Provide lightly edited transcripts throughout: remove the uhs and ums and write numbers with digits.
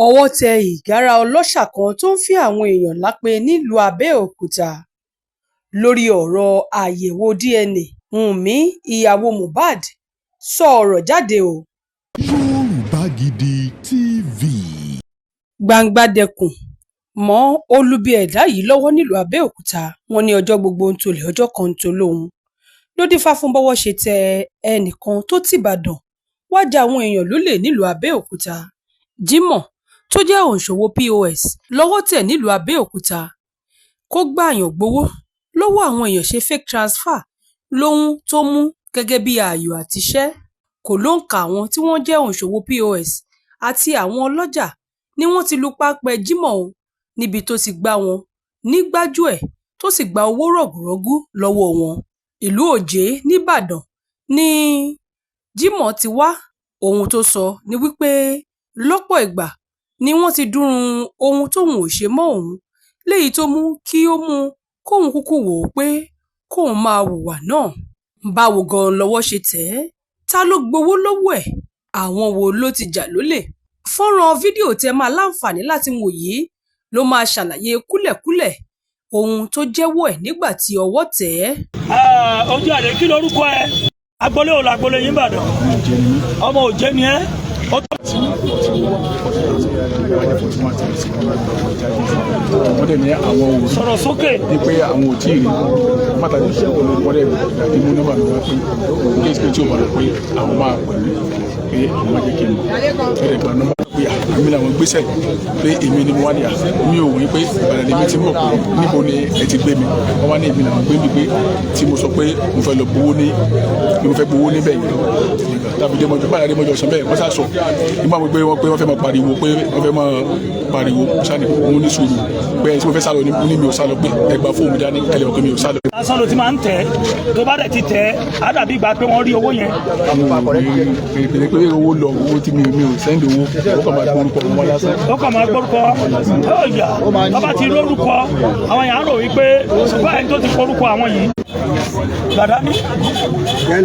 Ọwọ́ tẹ ìgárá ọlọ́ṣà kan tó ń fín àwọn èèyàn lápè nílùú Abẹ́òkúta lórí ọ̀rọ̀ àyẹ̀wò DNA. Wùnmí ìyàwó Mohbad sọ ọ̀rọ̀ jáde o. Yorùbá Gidi TV. Gbangbadẹkùn mọ́ olubi ẹ̀dá yìí lọ́wọ́ nílùú Abẹ́òkúta. Wọ́n ní ọjọ́ gbogbo ń tolẹ̀ ọjọ́ kan ń tolóhun. Ló dífá fún bọ́wọ́ ṣe tẹ ẹnìkan tó tìbàdàn wá ja àwọn èèyàn lólè nílùú Abẹ́òkúta. Jimoh tó jẹ́ òǹṣòwò POS lọ́wọ́ tẹ̀ nílùú Abẹ́òkúta. Kó gbààyàn gbowó lọ́wọ́ àwọn èèyàn ṣe fake transfer lóhun tó mú gẹ́gẹ́ bí ààyò àtiṣẹ́. Kò lóǹkà àwọn tí wọ́n jẹ́ òǹṣòwò POS àti àwọn ọlọ́jà ni wọ́n ti lu pápẹ́ Jimoh o níbi tó ti gbá wọn ní gbájúẹ̀ tó sì gba owó rọ̀gùrọ́gú lọ́wọ́ wọn. Ìlú Òjé nìbàdàn ni Jimoh ti wá. Ohun tó sọ ni wípé lọ́pọ̀ ìgbà ni wọ́n ti dúrún ohun tóun ò ṣe mọ́ òun, léyìí tó mú kí ó mú kóun kúkú wò ó pé kóun máa hùwà náà. Báwo gan lọ́wọ́ ṣe tẹ̀ ẹ́? Ta ló gbowó lọ́wọ́ ẹ̀? Àwọn wo ló ti jà lólè? Fọ́nrán fídíò tẹ́ máa láǹfààní láti wò yìí ló máa ṣàlàyé kúlẹ̀kúlẹ̀ ohun tó jẹ́wọ́ ẹ̀ nígbà tí ọwọ́ tẹ̀ ẹ́. Ojú àlè kí lorúkọ ẹ? Agboolé wo lagboolé yín Ìbàdàn? Ọmọ Òjé ni ẹ́? Wọ́n dẹ̀ ní àwọn òwò sọ̀rọ̀ sókè. ní pé àwọn ò tí ì rí pàtàkì wọ́n dẹ̀ dàbí mú nọ́mbà mi wá pé kí èsì pé tí o bá rẹ̀ pé àwọn máa pẹ̀lú pé àwọn máa jẹ́ kí n mọ̀ ẹ̀rẹ̀ gba nọ́mbà pé àmì làwọn gbéṣẹ̀ pé èmi ni mo wá ní à mi ò wí pé Ìbàdàn ni mi ti mọ̀ pé níbo ni ẹ ti gbé mi wọ́n wá ní èmi làwọn gbé mi pé tí mo sọ pé mo fẹ́ lọ gbowó ní mo fẹ́ gbowó níbẹ̀ yìí tàbí dé mọ́jọ́ ọ̀sán bẹ́ẹ̀ wọ́n sá sọ nígbà wọ́n pé wọ́n fẹ́ máa pariwo pé wọ́n fẹ́ máa pariwo sani òun ní sùúrù pé ẹni tí mo fẹ́ sálọ ní mi ò sálọ pé ẹgbàá fóònù dání kẹlẹ̀ ọ̀pẹ mi ò sálọ. lásán ló ti máa ń tẹ̀ tó bá dẹ̀ ti tẹ̀ á dàbí ìgbà pé wọ́n rí owó yẹn. pèrè pé owó lọ owó tí mi ò sẹ́ndì owó ó kàn máa gbórúkọ wọn lásán. ó kàn máa gbórúkọ ọ̀yà bàbá ti lórúkọ àwọn yàrá rò wípé ṣùgbọ́n ẹni tó ti forúkọ àwọn yìí gbàdání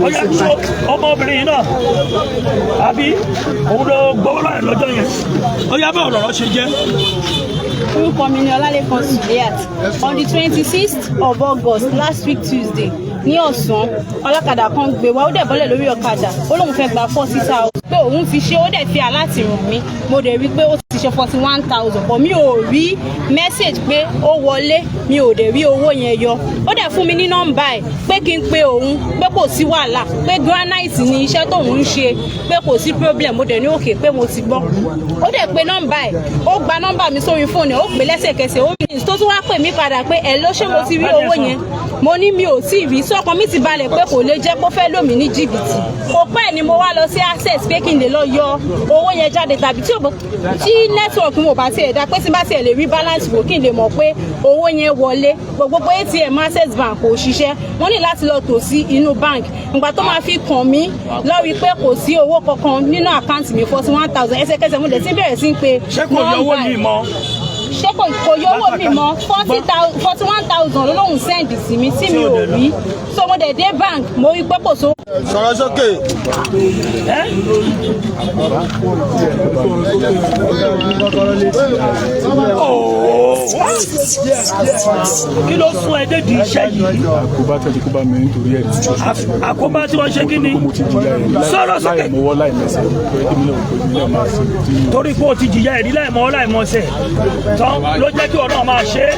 ọ̀yà tó ọmọbìnrin yìí náà àbí òun ló gbowó lọ́jọ́ yẹn ọ̀yà bẹ́ẹ̀ ọ̀rọ̀ ṣe jẹ́. Orúkọ mi ni Ọlálékan Suliat. On the 26th of August last week Tuesday ní ọ̀sán ọlọ́kadà kan gbé wa ó dẹ̀ bọ́lẹ̀ lórí ọ̀kadà ó lóun fẹ́ gba 40,000 pé òun ti ṣe ó dẹ̀ fi aláàtì ràn mí mo dẹ̀ rí pé ó ti ṣe 41,000 but mi ò rí message pé ó wọlé mi ò dẹ̀ rí owó yẹn yọ ó dẹ̀ fún mi ní nọ́mbà ẹ̀ pé kí n pe òun pé kò sí wàhálà pé granite ni iṣẹ́ tóun ń ṣe pé kò sí problem mo dẹ̀ ní òkè pé mo ti gbọ́ ó dẹ̀ pe nọ́mbà ẹ̀ ó gba nọ́mbà mi sórí fóònù ẹ̀ ó pè lẹ́sẹ̀kẹsẹ̀ ó rí tó tún wá pè mí padà pé ẹ̀ ló ṣé mo ti rí owó yẹn mo ní mi ò tí ì rí sọ́kàn mi ti balẹ̀ pé kò lè jẹ́ kó fẹ́ lò mí ní jìbìtì kò pẹ́ ni mo wá lọ sí access pé kí n lè lọ yọ owó yẹn jáde tàbí tí network mo bá tiẹ̀ dá pé tí bá tiẹ̀ lè rí balance wò kí n lè mọ̀ pé owó yẹn wọlé gbogbo ATM access bank kò ṣiṣẹ́ wọ́n ní láti lọ tò sí inú bank ìgbà tó máa fi kàn mí lórí pé kò sí owó kankan nínú àkáǹtì mi 41,000 ẹsẹ̀kẹsẹ̀ mo dẹ̀ ti bẹ̀rẹ̀ sí pé ṣé kò yọ owó mi mọ́ ṣé kò yọ owó mi mọ́ 41,000 ló lóun sẹ́ǹdì sí mi tí mi ò rí so mo dẹ̀ dé bank mo rí pé kò sówó. Sọ̀rọ̀ sókè. Kí ló sún ẹ dédìí iṣẹ́ yìí? Àkóbá tẹ̀lé kó bá mi nítorí ẹ̀. Àkóbá tí wọ́n ṣe kí ni? Mo ti jìyà ẹ̀ Sọ̀rọ̀ sókè. láì mọ́wọ́ láì mẹsẹ̀ máa ṣe. Torí pé o ti jìyà ẹ̀rí láì mọ́wọ́ láì mọsẹ̀ tán ló jẹ́ kí ọ̀nà máa ṣe é.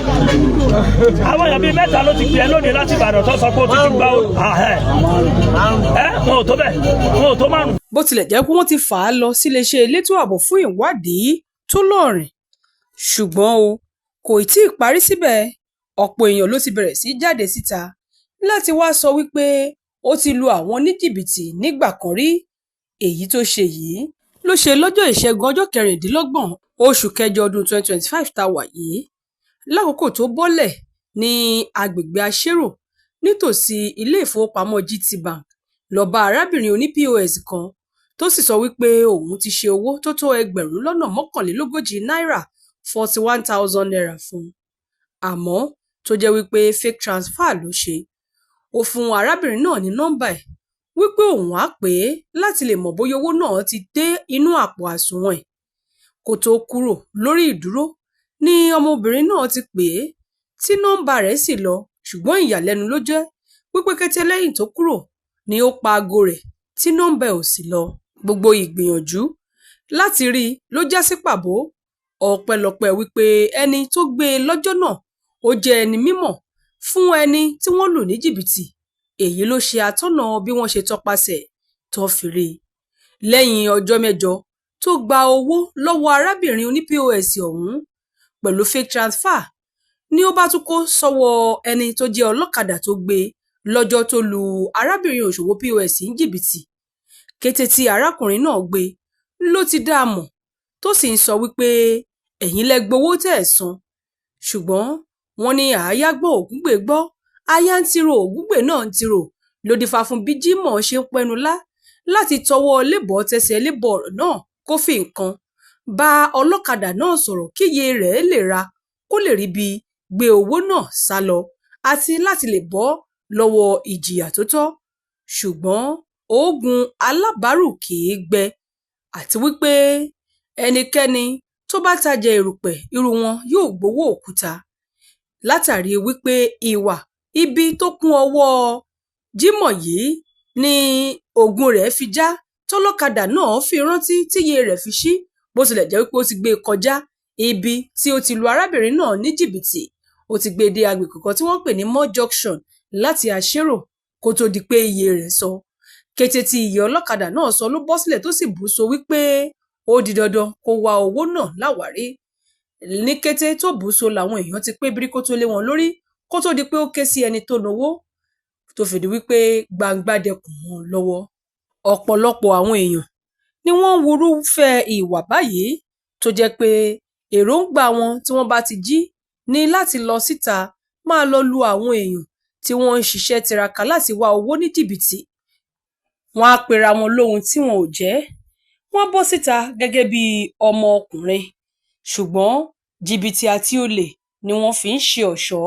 Àwọn èèyàn bíi mẹ́ta ló ti pè é lónìí láti Ìbàdàn tó sọ pé o ti ti gbá wọn ò tó bẹ́ẹ̀ wọn ò tó márùn. Bó tilẹ̀ jẹ́ pé wọ́n ti fà á lọ síléeṣẹ́ elétò ààbò fún ìwádìí tó lọ́rìn ṣùgbọ́n o kò tí ì parí síbẹ̀. Ọ̀pọ̀ èèyàn ló ti bẹ̀rẹ̀ sí jáde síta láti wá sọ wípé ó ti lu àwọn ní jìbìtì nígbà kan rí. Èyí tó ṣe yìí ló ṣe lọ́jọ́ ìṣẹ́gun ọjọ́ 26 oṣù kẹjọ ọdún 2025 tá a wà yìí lákòókò tó bọ́lẹ̀ ní agbègbè Aṣérò nítòsí ilé ìfowópamọ́ GT Bank lọ bá arábìnrin oní POS kan tó sì sọ wípé òun ti ṣe owó tó tó ẹgbẹ̀rún lọ́nà 41 náírà 41,000 naira fún un àmọ́ tó jẹ́ wípé fake transfer ló ṣe. Ó fún arábìnrin náà ní nọ́mbà ẹ̀ wípé òun á pè é láti lè mọ̀ bóyá owó náà ti dé inú àpò àsùnwọ̀n ẹ̀. kó tó kúrò lórí ìdúró ni ọmọbìnrin náà ti pè é tí nọ́mbà rẹ̀ sì lọ, ṣùgbọ́n ìyàlẹ́nu ló jẹ́ wípé kété lẹ́yìn tó kúrò ni ó pa aago rẹ̀ tí nọ́mbà ò sì lọ. Gbogbo ìgbìyànjú láti rí i ló já sí pàbó, ọpẹ́lọpẹ́ wípé ẹni tó gbé e lọ́jọ́ náà ó jẹ́ ẹni mímọ̀ fún ẹni tí wọ́n lù ní jìbìtì. Èyí ló ṣe atọ́nà bí wọ́n ṣe tọpasẹ̀ tó fi rí i. Lẹ́yìn ọjọ́ mẹ́jọ tó gba owó lọ́wọ́ arábìnrin oní POS ọ̀hún pẹ̀lú fake transfer ni ó bá tún kó sọ́wọ́ ẹni tó jẹ́ ọlọ́kadà tó gbé lọ́jọ́ tó lu arábìnrin òṣòwò POS ní jìbìtì. Kété tí arákùnrin náà gbé ló ti dá a mọ̀ tó sì ń sọ wípé ẹ̀yin lẹ gbowó tẹ́ ẹ̀ san, ṣùgbọ́n wọ́n ní àáyá gbọ́ ògúngbè gbọ́, aya ń tiro ògúngbè náà ń tiro, ló dífá fún bí Jímọ̀ ṣe ń pẹnu lá láti tọwọ́ lébọ̀ tẹsẹ̀ lébọ̀ ọ̀rọ̀ náà kó fi nǹkan bá ọlọ́kadà náà sọ̀rọ̀ kíye rẹ̀ lè ra kó lè rí bí gbé owó náà sá lọ àti láti lè bọ́ lọ́wọ́ ìjìyà tó tọ́. Ṣùgbọ́n oògùn alábàárù kì í gbẹ, àti wípé ẹnikẹ́ni tó bá tajà erùpẹ̀ irú wọn yóò gbowó òkúta. Látàrí wípé ìwà ibi tó kún ọwọ́ Jímọ̀ yìí ni oògùn rẹ̀ fi já tọ́lọ́kadà náà fi rántí tíye rẹ̀ fi ṣí, bó tilẹ̀ jẹ́ wípé ó ti gbé e kọjá ibi tí ó ti lu arábìnrin náà ní jìbìtì. Ó ti gbé e dé agbègbè kan tí wọ́n pè ní Mall Junction láti Àṣérò kó tó di pé iye rẹ̀ sọ. Kété tí iye ọlọ́kadà náà sọ ló bọ́ sílẹ̀ tó sì bú so wípé ó di dandan kó wá owó náà láwárí. Ní kété tó bú so làwọn èèyàn ti pé bírí kó tó lé wọn lórí kó tó di pé ó ké sí ẹni tó nowó, tó fi di wípé gbangba dẹkùn wọn lọ́wọ́. Ọ̀pọ̀lọpọ̀ àwọn èèyàn ni wọ́n ń wúrúfẹ́ ìwà báyìí tó jẹ́ pé èròǹgbà wọn tí wọ́n bá ti jí ní láti lọ síta máa lọ lu àwọn èèyàn tí wọ́n ń ṣiṣẹ́ tiraka láti wá owó ní jìbìtì. Wọ́n á pera wọn lóhun tí wọn ò jẹ́, wọ́n bọ́ síta gẹ́gẹ́ bí ọmọ ọkùnrin, ṣùgbọ́n jìbìtì àti olè ni wọ́n fi ń ṣe ọ̀ṣọ́.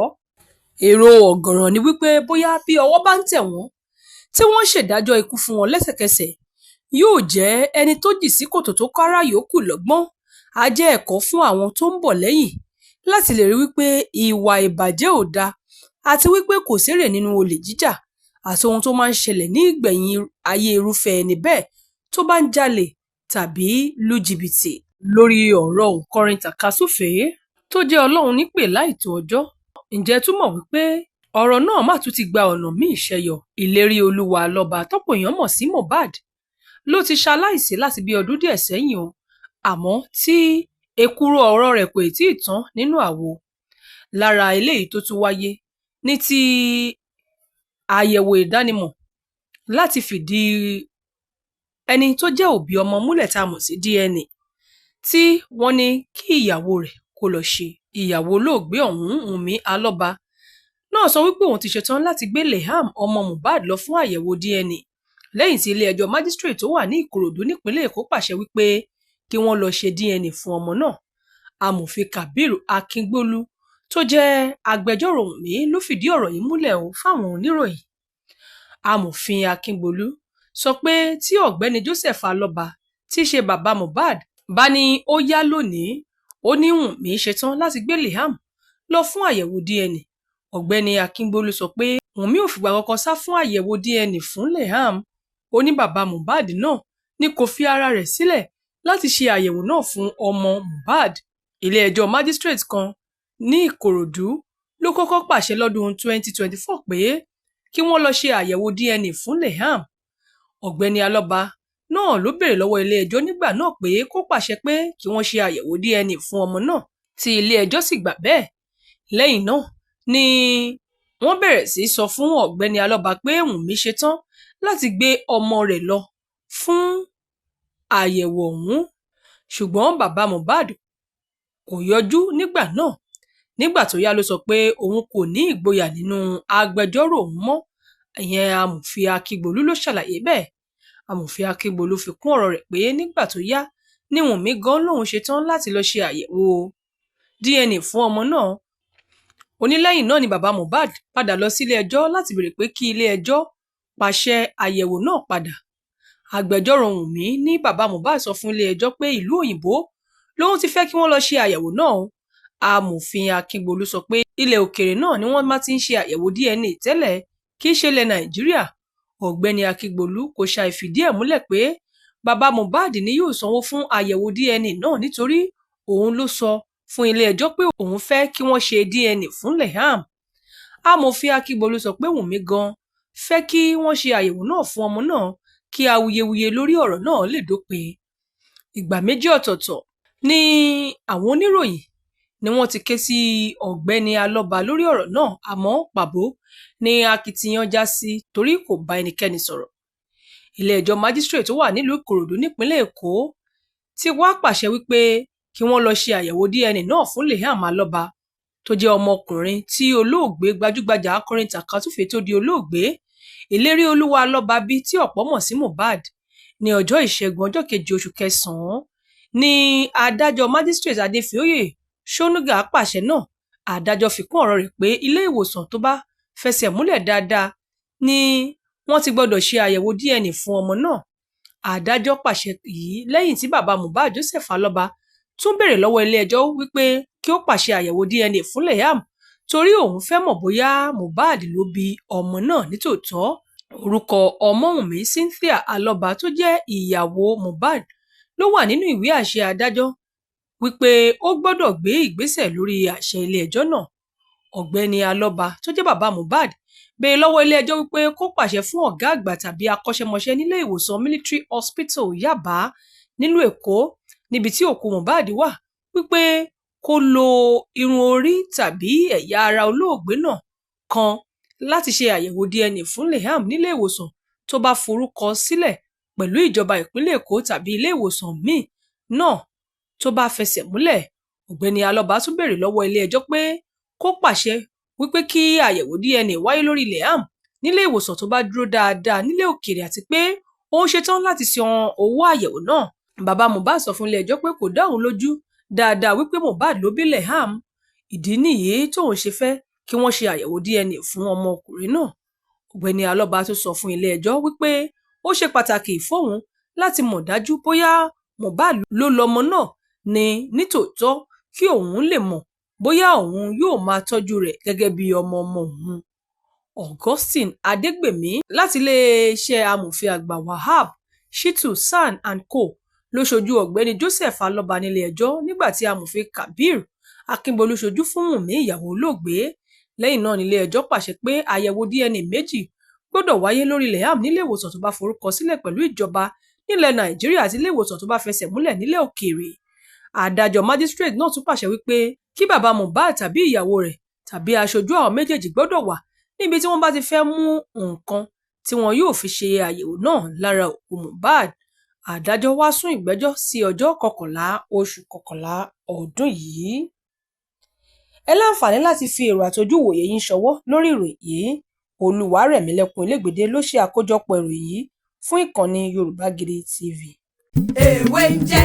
Èrò ọ̀gọ̀rọ̀ ni wípé bóyá bí ọwọ́ bá ń tẹ̀ wọ́n tí wọ́n ṣèdájọ́ ikú fún wọn lẹ́sẹ̀kẹsẹ̀, yóò jẹ́ ẹni tó jì sí kòtò tó kára yòókù lọ́gbọ́n, á jẹ́ ẹ̀kọ́ fún àwọn tó ń bọ̀ lẹ́yìn láti lè rí wípé ìwà ìbàjẹ́ ò dáa àti wípé kò sérè nínú olè jíjà àti ohun tó máa ń ṣẹlẹ̀ ní ìgbẹ̀yìn ayé irúfẹ́ ẹni bẹ́ẹ̀ tó bá ń jalè tàbí lu jìbìtì. Lórí ọ̀rọ̀ òǹkọrin tàkasúfèé tó jẹ́ Ọlọ́run nípè láìtó ọjọ́, ǹjẹ́ túmọ̀ wípé ọ̀rọ̀ náà má tún ti gba ọ̀nà míì ṣẹyọ. Ìlérí Olúwa lọ́ba tọ́pọ̀ èèyàn mọ̀ sí Mohbad ló ti ṣaláìsí láti bí ọdún díẹ̀ sẹ́yìn o, àmọ́ tí èkúrò ọ̀rọ̀ rẹ̀ kò tí ì tán nínú àwo. Lára eléyìí tó tún wáyé ní ti àyẹ̀wò ìdánimọ̀ láti fìdí ẹni tó jẹ́ òbí ọmọ múlẹ̀ tá a mọ̀ sí DNA tí wọ́n ní kí ìyàwó rẹ̀ kó lọ ṣe. Ìyàwó olóògbé ọ̀hún, Wùnmí Alọ́ba, náà sọ wípé òun ti ṣetán láti gbé Liam ọmọ Mohbad lọ fún àyẹ̀wò DNA lẹ́yìn tí ilé-ẹjọ́ májísírèètì tó wà ní Ìkòròdú nípínlẹ̀ Èkó pàṣẹ wípé kí wọ́n lọ ṣe DNA fún ọmọ náà. Amòfin Kabir Akíngbólú tó jẹ́ agbẹjọ́rò Wùnmí ló fìdí ọ̀rọ̀ yìí múlẹ̀ fáwọn oníròyìn. Amòfin Akíngbólú sọ pé tí ọ̀gbẹ́ni Joseph Alọ́ba tí í ṣe bàbá Mohbad bá ní ó yá lónìí, ó ní Wùnmí ṣetán láti gbé Liam lọ fún àyẹ̀wò DNA. Ọ̀gbẹ́ni Akíngbólú sọ pé Wùnmí ò fìgbà kankan sá fún àyẹ̀wò DNA fún Liam. Ó ní bàbá Mohbad náà ní kò fi ara rẹ̀ sílẹ̀ láti ṣe àyẹ̀wò náà fún ọmọ Mohbad. Ilé-ẹjọ́ májísírèètì kan ní Ìkòròdú ló kọ́kọ́ pàṣẹ lọ́dún 2024 pé kí wọ́n lọ ṣe àyẹ̀wò DNA fún Liam. Ọ̀gbẹ́ni Alọ́ba náà ló béèrè lọ́wọ́ ilé-ẹjọ́ nígbà náà pé kó pàṣẹ pé kí wọ́n ṣe àyẹ̀wò DNA fún ọmọ náà, tí ilé-ẹjọ́ sì gbà bẹ́ẹ̀. Lẹ́yìn náà ni wọ́n bẹ̀rẹ̀ sí sọ fún ọ̀gbẹ́ni Alọ́ba pé Wùnmí ṣetán láti gbé ọmọ rẹ̀ lọ fún àyẹ̀wò ọ̀hún, ṣùgbọ́n bàbá Mohbad kò yọjú nígbà náà. Nígbà tó yá ló sọ pé òun kò ní ìgboyà nínú agbẹjọ́rò òun mọ́. Ìyẹn amòfin Akíngbólú ló ṣàlàyé bẹ́ẹ̀. Amòfin Akíngbólú fi kún ọ̀rọ̀ rẹ̀ pé nígbà tó yá ni Wùnmí gan lòun ṣetán láti lọ ṣe àyẹ̀wò DNA fún ọmọ náà. Ó ní lẹ́yìn náà ni bàbá Mohbad padà lọ sí ilé-ẹjọ́ láti béèrè pé kí ilé-ẹjọ́ pàṣẹ àyẹ̀wò náà padà. Agbẹjọ́rò Wùnmí ní bàbá Mohbad sọ fún ilé-ẹjọ́ pé ìlú òyìnbó lòun ti fẹ́ kí wọ́n lọ ṣe àyẹ̀wò náà. Amòfin Akíngbolu sọ pé ilẹ̀ òkèèrè náà ni wọ́n máa ti ń ṣe àyẹ̀wò DNA tẹ́lẹ̀, kì í ṣe ilẹ̀ Nàìjíríà. Ọ̀gbẹ́ni Akíngbolu kò ṣàì fìdí ẹ̀ múlẹ̀ pé bàbá Mohbad ni yóò sanwó fún àyẹ̀wò DNA náà nítorí òun ló sọ fún ilé-ẹjọ́ pé òun fẹ́ kí wọ́n ṣe DNA fún Liam. Amòfin Akíngbolu sọ pé Wùnmí gan fẹ́ kí wọ́n ṣe àyẹ̀wò náà fún ọmọ náà kí awuyewuye lórí ọ̀rọ̀ náà lè dópin. Ìgbà méjì ọ̀tọ̀ọ̀tọ̀ ni àwọn oníròyìn ni wọ́n ti ké sí ọ̀gbẹ́ni Alọ́ba lórí ọ̀rọ̀ náà, àmọ́ pàbó ni akitiyan já sí torí kò bá ẹnikẹ́ni sọ̀rọ̀. Ilé-ẹjọ́ májísírèètì tó wà nílùú Ìkòròdú nípínlẹ̀ Èkó ti wá pàṣẹ wípé kí wọ́n lọ ṣe àyẹ̀wò DNA náà fún Liam Alọ́ba tó jẹ́ ọmọkùnrin tí olóògbé gbajúgbajà akọrin tàkasúfèé tó di olóògbé Ìléríolúwa Alọ́ba bí tí ọ̀pọ̀ mọ̀ sí Mohbad. Ní ọjọ́ Ìṣẹ́gun ọjọ́ 2 oṣù kẹsàn-án ni adájọ́ májísírèètì Adéfioyè Ṣónúgà pàṣẹ náà. Adájọ́ fi kún ọ̀rọ̀ rẹ̀ pé ilé ìwòsàn tó bá fẹsẹ̀ múlẹ̀ dáadáa ni wọ́n ti gbọ́dọ̀ ṣe àyẹ̀wò DNA fún ọmọ náà. Adájọ́ pàṣẹ yìí lẹ́yìn tí bàbá Mohbad Joseph Alọ́ba tún béèrè lọ́wọ́ ilé-ẹjọ́ wípé kí ó pàṣẹ àyẹ̀wò DNA fún Liam torí òun fẹ́ mọ̀ bóyá Mohbad ló bí ọmọ náà nítòótọ́. Orúkọ Ọmọ́wùnmí Cynthia Alọ́ba tó jẹ́ ìyàwó Mohbad ló wà nínú ìwé àṣẹ adájọ́ wípé ó gbọ́dọ̀ gbé ìgbésẹ̀ lórí àṣẹ ilé-ẹjọ́ náà. Ọ̀gbẹ́ni Alọ́ba tó jẹ́ bàbá Mohbad béèrè lọ́wọ́ ilé-ẹjọ́ wípé kó pàṣẹ fún ọ̀gá àgbà tàbí akọ́ṣẹ́mọṣẹ́ nílé ìwòsàn Military Hospital Yaba nílùú Èkó níbi tí òkú Mohbad wà wípé kó lo irun orí tàbí ẹ̀yà ara olóògbé náà kan láti ṣe àyẹ̀wò DNA fún Liam nílé ìwòsàn tó bá forúkọ sílẹ̀ pẹ̀lú ìjọba ìpínlẹ̀ Èkó tàbí ilé ìwòsàn míì náà tó bá fẹsẹ̀ múlẹ̀. Ọ̀gbẹ́ni Alọ́ba tún béèrè lọ́wọ́ ilé-ẹjọ́ pé kó pàṣẹ wípé kí àyẹ̀wò DNA wáyé lórí Liam nílé ìwòsàn tó bá dúró dáadáa nílé òkèèrè àti pé ó ń ṣetán láti san owó àyẹ̀wò náà. Bàbá Mohbad sọ fún ilé-ẹjọ́ pé kò dá òun lójú dáadáa wípé Mohbad ló bí Liam, ìdí nìyí tóun ṣe fẹ́ kí wọ́n ṣe àyẹ̀wò DNA fún ọmọkùnrin náà. Ọ̀gbẹ́ni Alọ́ba tún sọ fún ilé-ẹjọ́ wípé ó ṣe pàtàkì fóun láti mọ̀ dájú bóyá Mohbad ló lọ́mọ náà ní nítòótọ́ kí òun lè mọ̀ bóyá òun yóò máa tọ́jú rẹ̀ gẹ́gẹ́ bí ọmọ òun. Augustine Adégbèmí láti iléeṣẹ́ amòfin àgbà Wahab Shittu San and Co ló ṣojú ọ̀gbẹ́ni Joseph Alọ́ba nílé ẹjọ́ nígbà tí amòfin Kabir Akíngbolu ṣojú fún Wùnmí ìyàwó olóògbé. Lẹ́yìn náà nílé ẹjọ́ pàṣẹ pé àyẹ̀wò DNA méjì gbọ́dọ̀ wáyé lórí Liam nílé ìwòsàn tó bá forúkọ sílẹ̀ pẹ̀lú ìjọba nílẹ̀ Nàìjíríà àti ilé ìwòsàn tó bá fẹsẹ̀ múlẹ̀ nílẹ̀ òkèèrè. Adájọ́ májísírèètì náà tún pàṣẹ wípé kí bàbá Mohbad tàbí ìyàwó rẹ̀ tàbí aṣojú àwọn méjèèjì gbọ́dọ̀ wà níbi tí wọ́n bá ti fẹ́ mú nǹkan tí wọn yóò fi ṣe àyẹ̀wò náà lára òkú Mohbad. Adájọ́ wá sún ìgbẹ́jọ́ sí ọjọ́ 11 oṣù kọkànlá ọdún yìí. Ẹ láǹfààní láti fi èrò àtojú wòye yín ṣọwọ́ lórí ìròyìn yìí. Olúwarẹ̀mílẹ́kùn Elégbèdé ló ṣe àkójọpọ̀ ìròyìn yìí fún ìkànnì Yorùbá Gidi TV. Èwe ń jẹ́,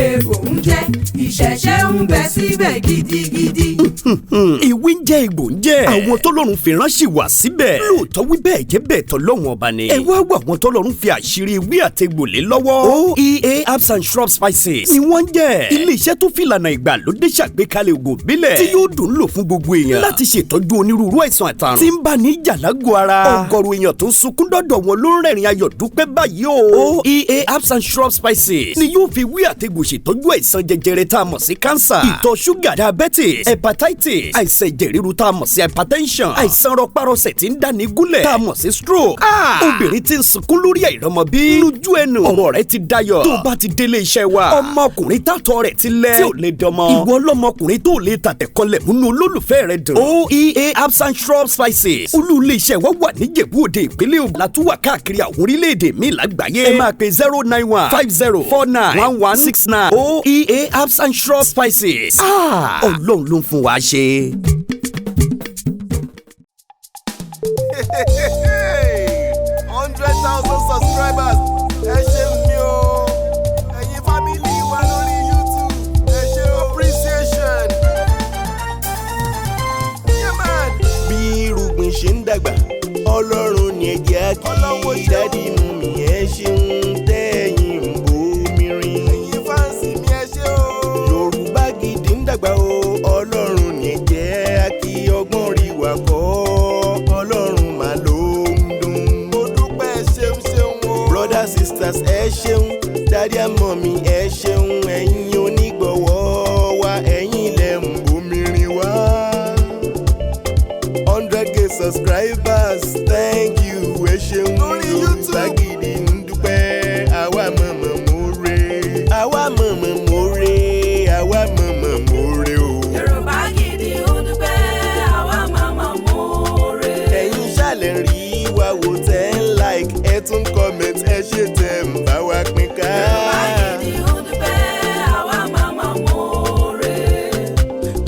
èbò ń jẹ́, ìṣẹ̀ṣẹ̀ ń bẹ síbẹ̀ gidigidi. Ìwé ń jẹ́, egbò ń jẹ́, àwọn tọ́lọ́run fi ránṣẹ́ wá síbẹ̀. Lóòótọ́ wí bẹ́ẹ̀ jẹ́ bẹ́ẹ̀ tọ́lọ́run ọba ni. Ẹ wá wá àwọn tọ́lọ́run fi àṣírí ìwé àtegbò lé lọ́wọ́. OEA Herbs and Shrub Spices ni wọ́n ń jẹ́. Ilé-iṣẹ́ tó fi ìlànà ìgbàlódé ṣàgbékalẹ̀ ògùn ìbílẹ̀ tí yóò dùn lò fún gbogbo èèyàn láti ṣètọ́jú onírúurú àìsàn àtàrùn tí ń bá ní ìjà lágọ̀ọ́ ara. Ọ̀gọ̀rọ̀ èèyàn tó ń sunkún dọ́dọ̀ wọn ló ń rẹ́rìn ayọ̀ dúpẹ́ báyìí o. OEA Herbs and Shrub Spices ni yóò fi wí àtegbò ṣètọ́jú àìsàn jẹjẹrẹ tá a mọ̀ sí cancer, ìtọ̀ ṣúgà, diabetes, hepatitis, àìsàn ẹ̀jẹ̀ ríru tá a mọ̀ sí hypertension, àìsàn rọpárọsẹ̀ tí ń dáni gúnlẹ̀ tá a mọ̀ sí stroke. Obìnrin tí ń sunkún lórí àìrọ́mọbí lójú ẹnu ọ̀rọ̀ rẹ̀ ti dayọ̀ tó bá ti délé iṣẹ́ wa. ọmọkùnrin tátọ̀ rẹ̀ ti lẹ̀ tí ò lè dọmọ. ìwọ ọlọ́mọkùnrin tó lè tàtẹ̀kọlẹ̀ múnú olólùfẹ́ rẹ̀ dùn. OEA Herbs and Shrub Spices olú ilé iṣẹ́ wa wà ní Ìjẹ̀bú Òde ìpínlẹ̀ Ògùn látúwà káàkiri àwọn orílẹ̀-èdè míì lágbàáyé. ẹ máa pe 09150491169. OEA Herbs and Shrub Spices. Ọlọ́run ló ń fún wa ṣe. 100,000 subscribers. Ẹ ṣeun mi o. Ẹ̀yin fámìlì wa lórí YouTube. Ẹ ṣe appreciation. Yeah man. Bí irúgbìn ṣe ń dàgbà, Ọlọ́run ni ẹ jẹ́ á kí dádì mi ẹ ṣeun tẹ́yìn ń bomi rin. Ẹ̀yin fáǹsì mi ẹ ṣé o. mọ̀ mi ẹ ṣeun ẹ̀yin onígbọ̀wọ́ wa ẹ̀yin lẹ ń bomirin wá. 100k subscribers thank you ẹ ṣeun Yorùbá Gidi ń dúpẹ́ àwa mọ̀mọ́ more àwa mọ̀mọ́ more àwa mọ̀mọ́ more o. Yorùbá Gidi ń dúpẹ́ àwa mọ̀mọ́ more. ẹ̀yin ṣàlẹ̀ rí wa wò tẹ́ ń like ẹ tún comment ẹ ṣe tẹ̀ ń bá wa pín ká. Yorùbá Gidi ń dúpẹ́ àwa mọ̀mọ́ more.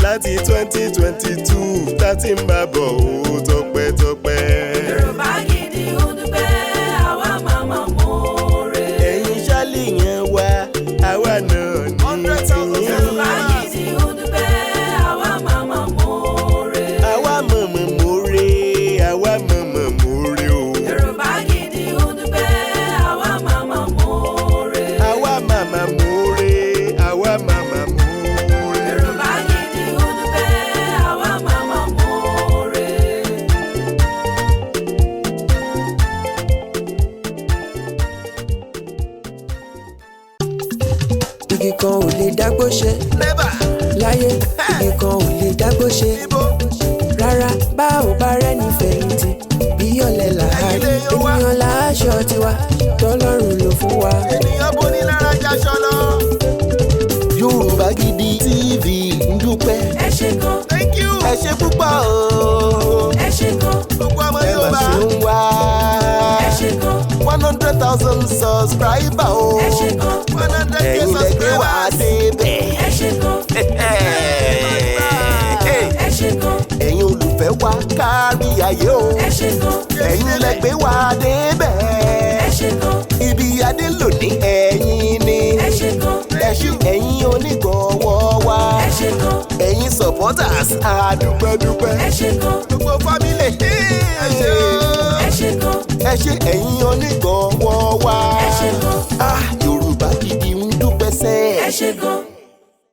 láti 2022 tá ti ń bá bọ̀ ó tọpẹ́tọpẹ́. Yorùbá Gidi ń dúpẹ́ àwa mọ̀mọ́ more. ẹ̀yin ṣálẹ̀ yẹn wá àwa náà ní tiyín. Yorùbá Gidi ń dúpẹ́ àwa mọ̀mọ́ more. àwa mọ̀mọ́ more àwa mọ̀mọ́ more o. Yorùbá Gidi ń dúpẹ́ àwa mọ̀mọ́ more. àwa màmá more àwa màmá more. Yorùbá Gidi ń dúpẹ́ àwa mọ̀mọ́ more. igi kan ò lè dágbó ṣe láyé igi kan ò lè dágbó ṣe rárá bá ò bá rẹ́ni fẹ̀yìntì bí ọ̀lẹ làárí ènìyàn láṣọ tiwa tọ́lọ́run ló fún wa. ènìyàn bó ní lára jaṣọ lọ. Yorùbá Gidi TV ń dúpẹ́. ẹ ṣé gan. thank you. ẹ ṣé púpọ̀ o. ẹ ṣé gan. gbogbo ọmọ Yorùbá. ẹ máa ṣe ń wá. ẹ ṣé gan. 100,000 subscriber o. ẹ ṣé gan. 100k ẹ̀yin lẹ gbé wá débẹ̀. ẹ ṣé gan. ẹ ṣé gan. ẹ̀yin olùfẹ́ wa kárí ayé o. ẹ ṣé gan. ẹ̀yin lẹ gbé wá débẹ̀. ẹ ṣé gan. ibi adé lónìí ẹ̀yin ni. ẹ ṣé gan. ẹ̀yin onígbọ̀wọ́ wa. ẹ ṣé gan. ẹ̀yin supporters àdúpẹ́dúpẹ́. ẹ ṣé gan. gbogbo family ẹ ṣé o. ẹ ṣé gan. ẹ ṣé ẹ̀yin onígbọ̀wọ́ wa. ẹ ṣé gan. Yorùbá Gidi ń dúpẹ́ sẹ́. ẹ ṣé gan.